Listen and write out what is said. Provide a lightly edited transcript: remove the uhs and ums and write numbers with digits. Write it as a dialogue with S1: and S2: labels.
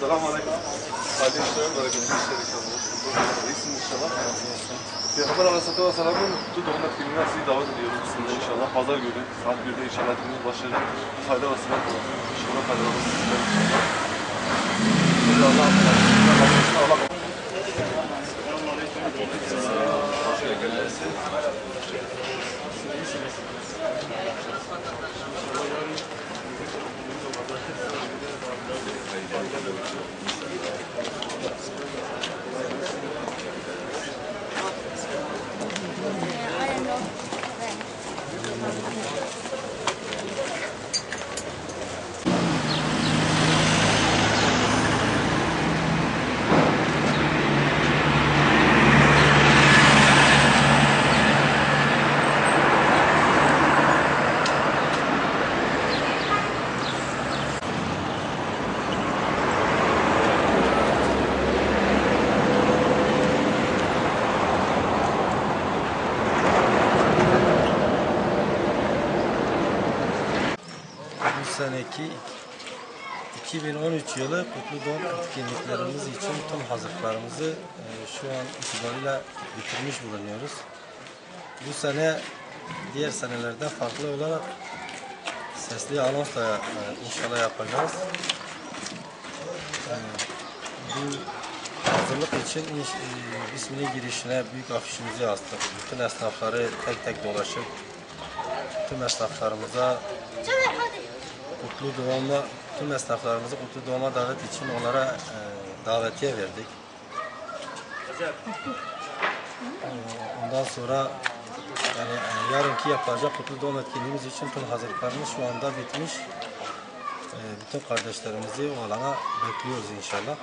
S1: Selamun Aleyküm. Aleyküm selam. İyisin inşallah. Peygamber Aleyhisselatü Vesselam'ın kutlu doğum etkinliğine sizi davet ediyoruz sizinle inşallah. Pazar günü saat 1'de inşallah etkinliğimiz başlayacak. Fayda ve sırat olsun. İnşallah faydalanırız sizler inşallah. Allah hoş geldiniz.
S2: Bu seneki 2013 yılı kutlu doğum etkinliklerimiz için tüm hazırlıklarımızı şu an itibariyle bitirmiş bulunuyoruz. Bu sene diğer senelerden farklı olarak sesli anons da inşallah yapacağız. Bu hazırlık için isminin girişine büyük afişimizi astık. Bütün esnafları tek tek dolaşıp tüm esnaflarımıza tüm esnaflarımızı kutlu doğuma davet için onlara davetiye verdik. Ondan sonra yani yarınki yapılacak kutlu doğum etkinliğimiz için tüm hazırlıklarımız şu anda bitmiş. Bütün kardeşlerimizi o alana bekliyoruz inşallah.